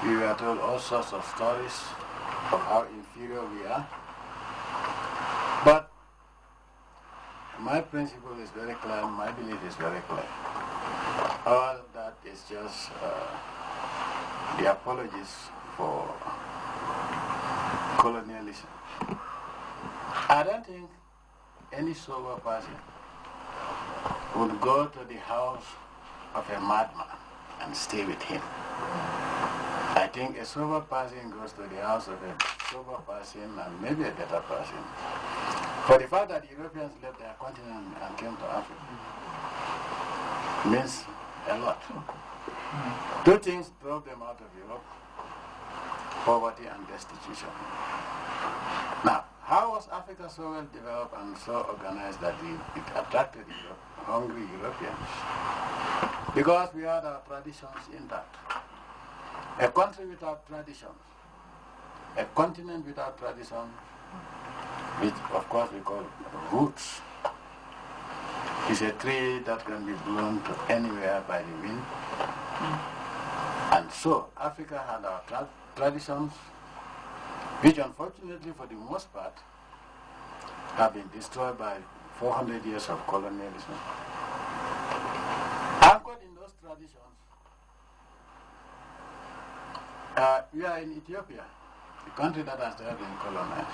We were told all sorts of stories of how inferior we are. But my principle is very clear, my belief is very clear. All that is just the apologies for colonialism. I don't think any sober person would go to the house of a madman and stay with him. I think a sober person goes to the house of a sober person and maybe a better person. For the fact that Europeans left their continent and came to Africa means a lot. Two things drove them out of Europe: poverty and destitution. Now, how was Africa so well developed and so organized that it attracted hungry Europeans? Because we had our traditions intact. A country without traditions, a continent without traditions, which of course we call roots, is a tree that can be blown to anywhere by the wind. And so Africa had our traditions, which unfortunately for the most part have been destroyed by 400 years of colonialism. Anchored in those traditions, we are in Ethiopia, the country that has never been colonized.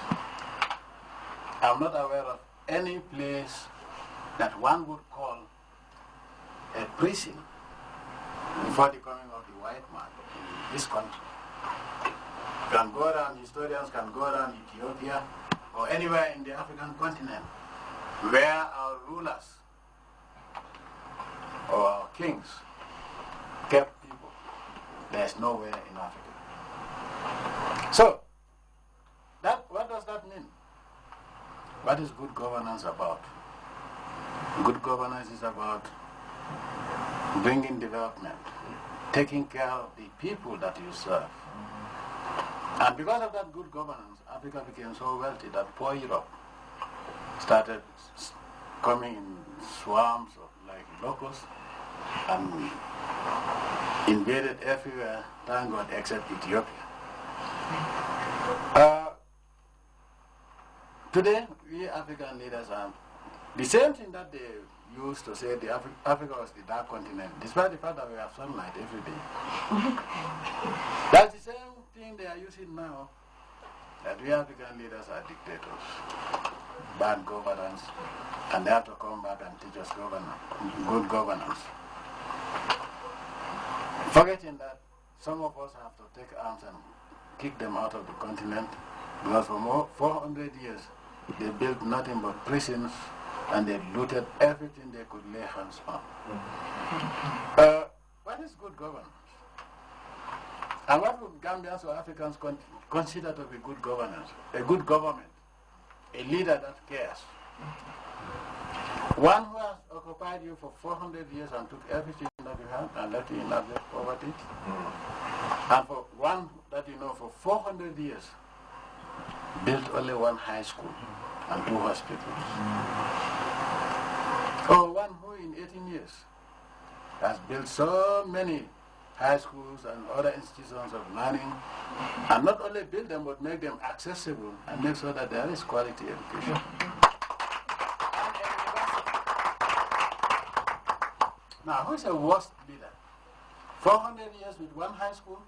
I'm not aware of any place that one would call a prison before the coming of the white man in this country. You can go around, historians can go around Ethiopia or anywhere in the African continent where our rulers or our kings kept people. There's nowhere in Africa. So, what does that mean? What is good governance about? Good governance is about bringing development, taking care of the people that you serve. And because of that good governance, Africa became so wealthy that poor Europe started coming in swarms of like locusts and invaded everywhere, thank God, except Ethiopia. Today, we African leaders are the same thing that they used to say Africa was the dark continent, despite the fact that we have sunlight every day. That's the same thing they are using now, that we African leaders are dictators, bad governance, and they have to come back and teach us good governance. Forgetting that some of us have to take arms and kick them out of the continent, because for more 400 years they built nothing but prisons and they looted everything they could lay hands on. What is good governance? And what would Gambians or Africans consider to be good governance? A good government, a leader that cares. One who has occupied you for 400 years and took everything that you had and left you in abject poverty. And for one that you know for 400 years built only one high school and 2 hospitals. Or one who in 18 years has built so many high schools and other institutions of learning, and not only build them but make them accessible and make sure that there is quality education. Now, who is a worst leader? 400 years with one high school,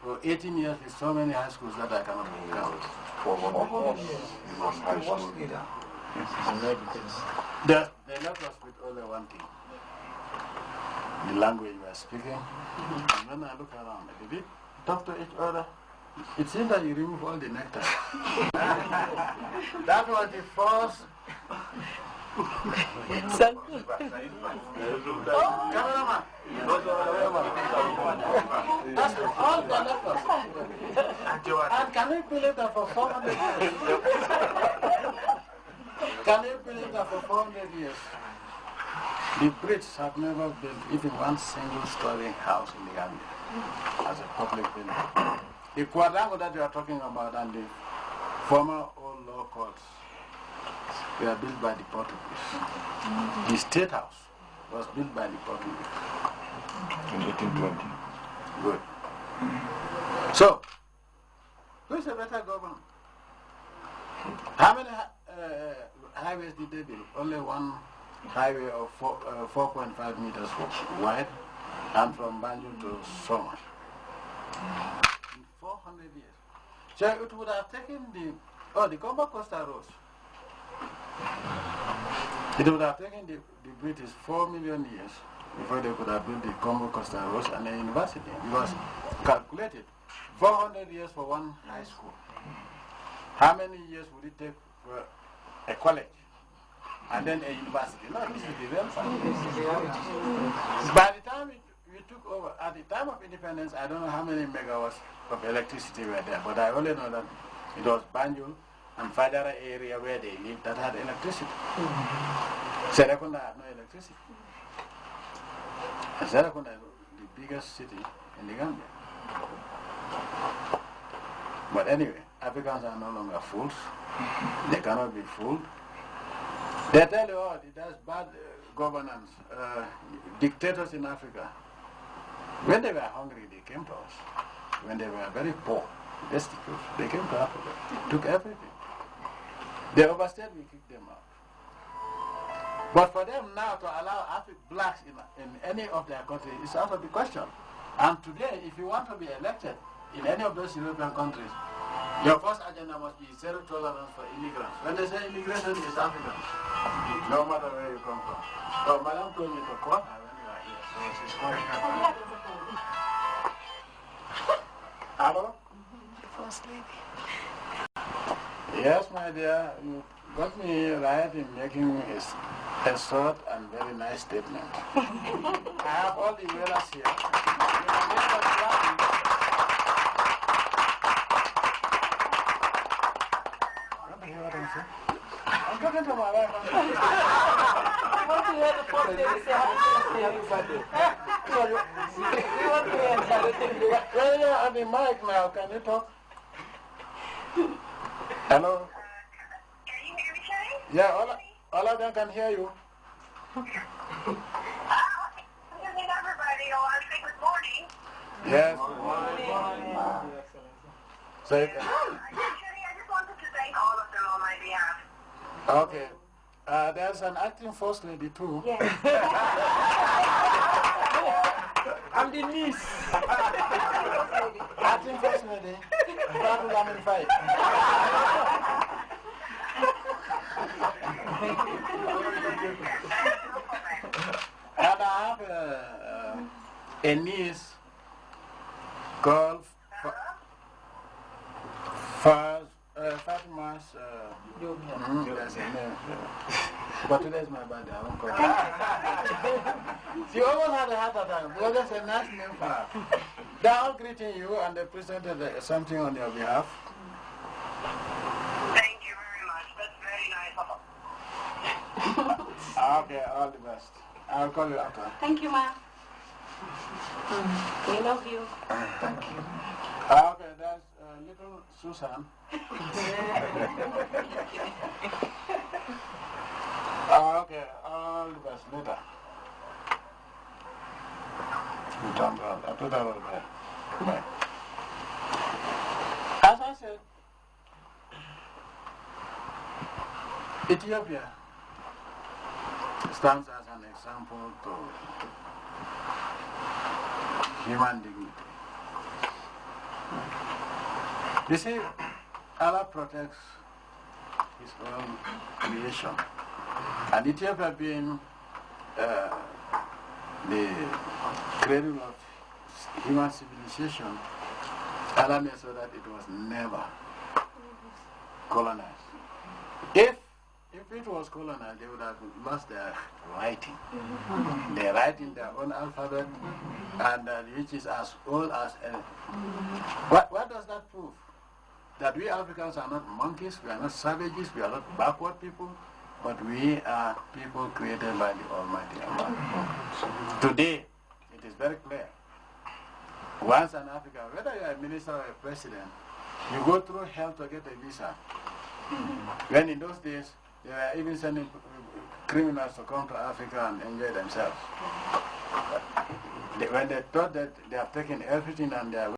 or 18 years with so many high schools that I cannot count? 400 years. The worst leader. They left us with only one thing: the language we are speaking. And when I look around, did we talk to each other? It seems that you remove all the nectar. That was the first. Cameraman. That's all they left us. And can we believe that for 400 years? Can you believe that for 400 years? The Brits have never built even one single story house in the Gambia as a public building. The quadrangle that you are talking about and the former old law courts were built by the Portuguese. The State House was built by the Portuguese. In 1820. Good. So, who is a better governor? How many highways did they build? Only one highway of 4.5 meters wide, and from Banjul to Soma. In 400 years. So it would have taken the Combo Costa Road. It would have taken the British 4 million years before they could have built the Combo Costa Road and a university. Because calculated 400 years for one high school. How many years would it take for a college and then a university? No, this is the real fact. By the time we took over, at the time of independence, I don't know how many megawatts of electricity were there, but I only know that it was Banjul and Fajara area where they lived that had electricity. Serekunda had no electricity. And Serekunda is the biggest city in the Gambia. But anyway, Africans are no longer fools. They cannot be fooled. They tell you, oh, there's bad governance, dictators in Africa. When they were hungry, they came to us. When they were very poor, destitute, they came to Africa, took everything. They overstayed, we kicked them out. But for them now to allow blacks in any of their countries is out of the question. And today, if you want to be elected in any of those European countries, your first agenda must be zero tolerance for immigrants. When they say immigration is Africans, no matter where you come from. So Madam told me to call her when you are here, so she's calling her. Hello? First lady. Yes, my dear, you got me right in making a short and very nice statement. I have all the weathers here. I'm talking to my wife. I want to hear the first lady say happy birthday. We want to hear Well, you're on the mic now. Can you talk? Hello? Can you hear me, Shay? Yeah, all of them can hear you. Good evening, everybody. I want to say good morning. Yes. So, Shay, I just wanted to thank all of them on my behalf. okay. There's an acting first lady too. Yes. I'm the niece. Acting first lady. And I have a niece called Fatima's. That's her name. But today's my birthday. I won't call her. She almost had a heart attack because that's a nice name for her. They're all greeting you and they presented something on your behalf. Thank you very much. That's very nice of them. Okay, all the best. I'll call you after. Thank you, ma. We love you. Thank you. Okay, that's little Susan. Okay, all the best. Later. I put that over there. Bye. As I said, Ethiopia stands as an example to human dignity. You see, Allah protects His own creation. And Ethiopia being the cradle of human civilization, Allah made so that it was never colonized. If it was colonized, they would have lost their writing. They write in their own alphabet, and which is as old as what does that prove? That we Africans are not monkeys, we are not savages, we are not backward people, but we are people created by the Almighty Allah. Today, it is very clear. Once an African, whether you are a minister or a president, you go through hell to get a visa. When in those days, they were even sending criminals to come to Africa and enjoy themselves. When they thought that they have taken everything and they are